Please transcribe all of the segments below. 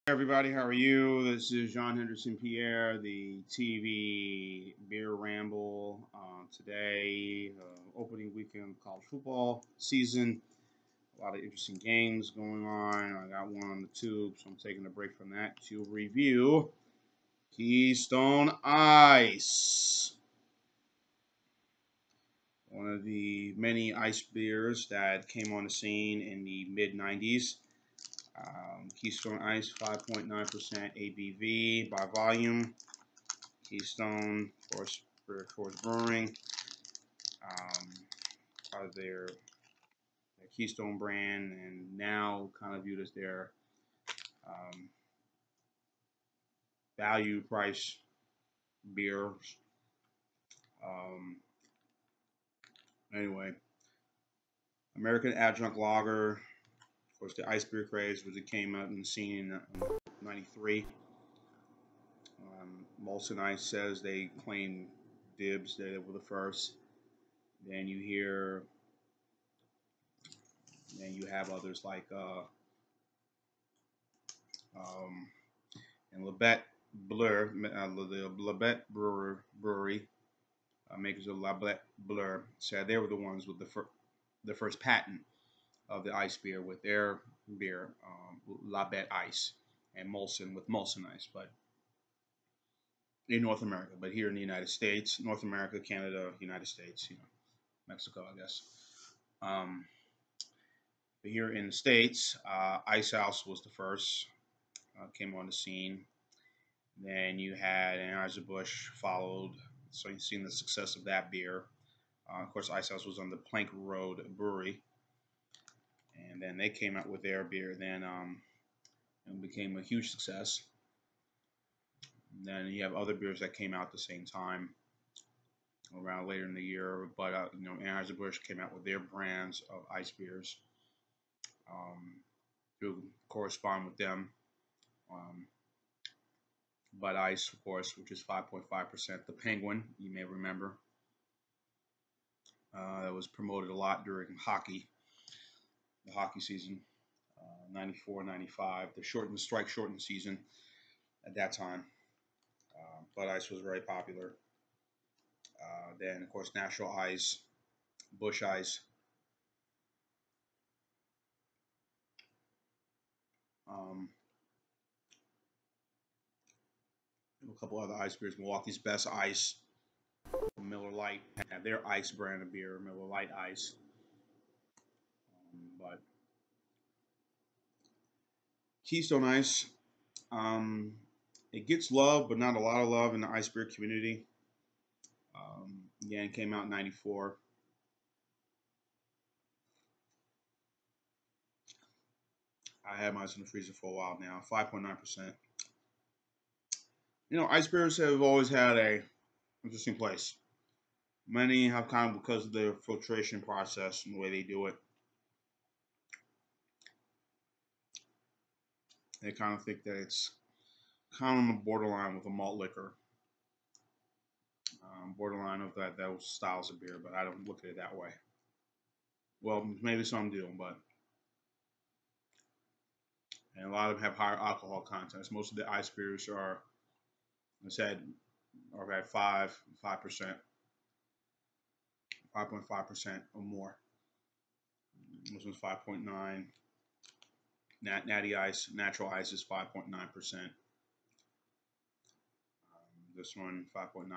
Everybody, how are you? This is John Henderson Pierre, the TV Beer Ramble. Today, opening weekend of college football season. A lot of interesting games going on. I got one on the tube, so I'm taking a break from that to review Keystone Ice, one of the many ice beers that came on the scene in the mid 90s. Keystone Ice, 5.9% ABV by volume. Keystone, COORS Brewing, part of their Keystone brand, and now kind of viewed as their um, value price beers. Um, anyway, American Adjunct Lager, of course, the ice beer craze, which it came out in the scene in '93. Molson Ice says they claim dibs, they were the first. Then you hear, and you have others like um, and Labette Blur, the Labette Brewery, makers of Labette Blur, said they were the ones with the first patent of the ice beer with their beer, Labette Ice, and Molson with Molson Ice, but in North America. But here in the United States, North America, Canada, United States, Mexico, I guess. Um, but here in the States, Ice House was the first, came on the scene. Then you had Anheuser-Busch followed, so you've seen the success of that beer. Of course, Ice House was on the Plank Road Brewery, and then they came out with their beer. Then it became a huge success. And then you have other beers that came out at the same time, around later in the year. But Anheuser-Busch came out with their brands of ice beers to correspond with them. Bud Ice, of course, which is 5.5%. The Penguin, you may remember, that was promoted a lot during the hockey season, 94, 95, the shortened season at that time. Bud Ice was very popular. Then, of course, Natural Ice, Busch Ice. A couple other ice beers, Milwaukee's Best Ice, Miller Lite had their ice brand of beer, Miller Lite Ice. But Keystone Ice, it gets love, but not a lot of love in the ice beer community. Again, it came out in '94. I had mine in the freezer for a while now, 5.9%. Ice beers have always had a interesting place. Many have kind of, because of their filtration process and the way they do it, they kind of think that it's kind of on the borderline with a malt liquor, borderline of those styles of beer, but I don't look at it that way. Well, maybe some do, but and a lot of them have higher alcohol contents. Most of the ice beers are, I said, are at 5%, 5.5% or more. This one's 5.9. Natty Ice, Natural Ice is 5.9%. This one 5.9.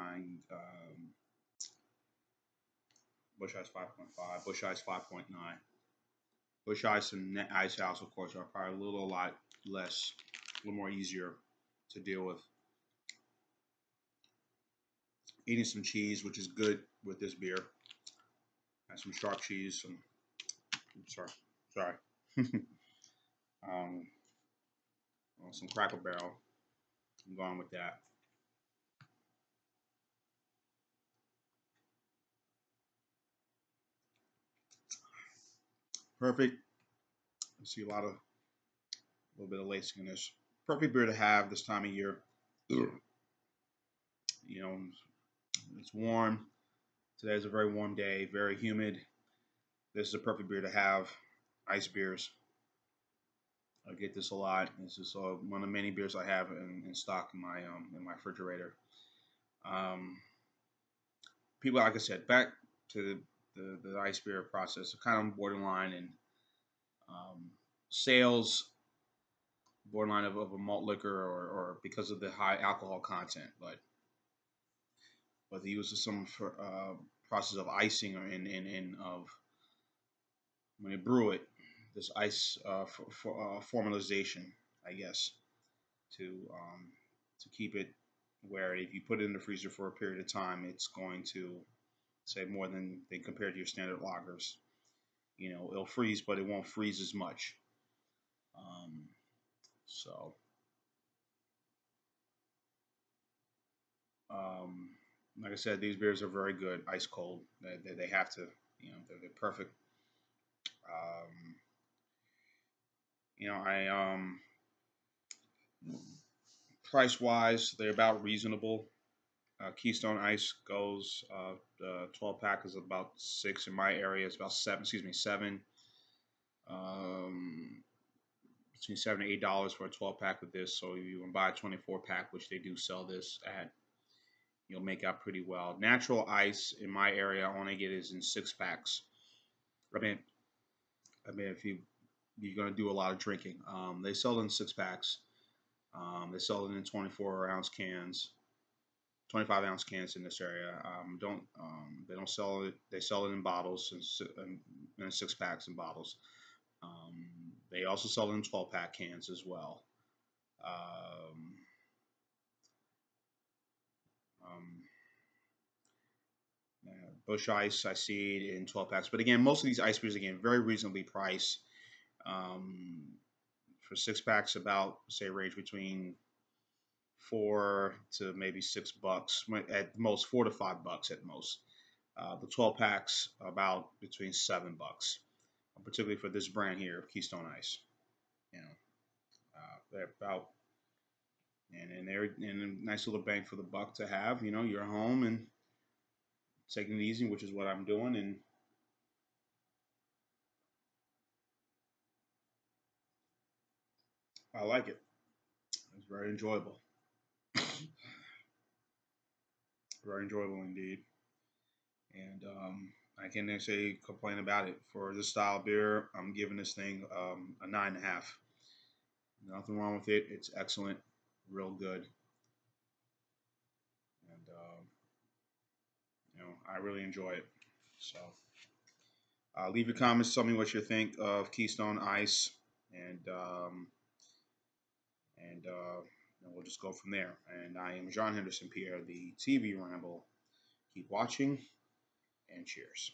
Busch Ice 5.5. Busch Ice 5.9. Busch Ice and Ice House, of course, are probably a lot less, a little more easier to deal with. Eating some cheese, which is good with this beer. Have some sharp cheese. Sorry. Some Cracker Barrel. I'm going with that. Perfect. I see a little bit of lacing in this. Perfect beer to have this time of year. It's warm. Today's a very warm day, very humid. This is a perfect beer to have. Ice beers. I get this a lot. This is one of the many beers I have in stock in my refrigerator. Um, People, like I said, back to the ice beer process, are kind of borderline and um, sales borderline of a malt liquor or because of the high alcohol content, but the use of some process of icing or in of when they brew it, this ice for formalization, I guess, to um, to keep it where if you put it in the freezer for a period of time, it's going to say more than compared to your standard lagers. You know, it'll freeze, but it won't freeze as much. Um, so, um, like I said, these beers are very good, ice cold. They have to, they're perfect. Um, I price wise, they're about reasonable. Keystone Ice goes, the 12 pack is about six in my area. It's about seven, excuse me, seven. Um, Between $7 to $8 for a 12 pack with this. So if you can buy a 24 pack, which they do sell this at, you'll make out pretty well. Natural ice in my area, I only get is in six packs. I mean, if you're gonna do a lot of drinking, they sell it in six packs. They sell it in 24-ounce cans, 25-ounce cans in this area. Don't They don't sell it? They sell it in bottles in six packs in bottles. They also sell it in 12-pack cans as well. Um, um, Bush Ice, I see it in 12 packs. But again, most of these ice beers, again, very reasonably priced. Um, for six packs, about, say, range between $4 to maybe $6 at most, $4 to $5 at most. The 12 packs about between $7, particularly for this brand here, Keystone Ice. You know, they're about and they're in a nice little bang for the buck to have. You know, you're home and taking it easy, which is what I'm doing, and I like it. It's very enjoyable, very enjoyable indeed. And I can't say complain about it. For this style of beer, I'm giving this thing a 9.5. Nothing wrong with it. It's excellent, real good, and I really enjoy it. So leave your comments. Tell me what you think of Keystone Ice, and um, and we'll just go from there. And I am John Henderson Pierre, the TV Ramble. Keep watching, and cheers.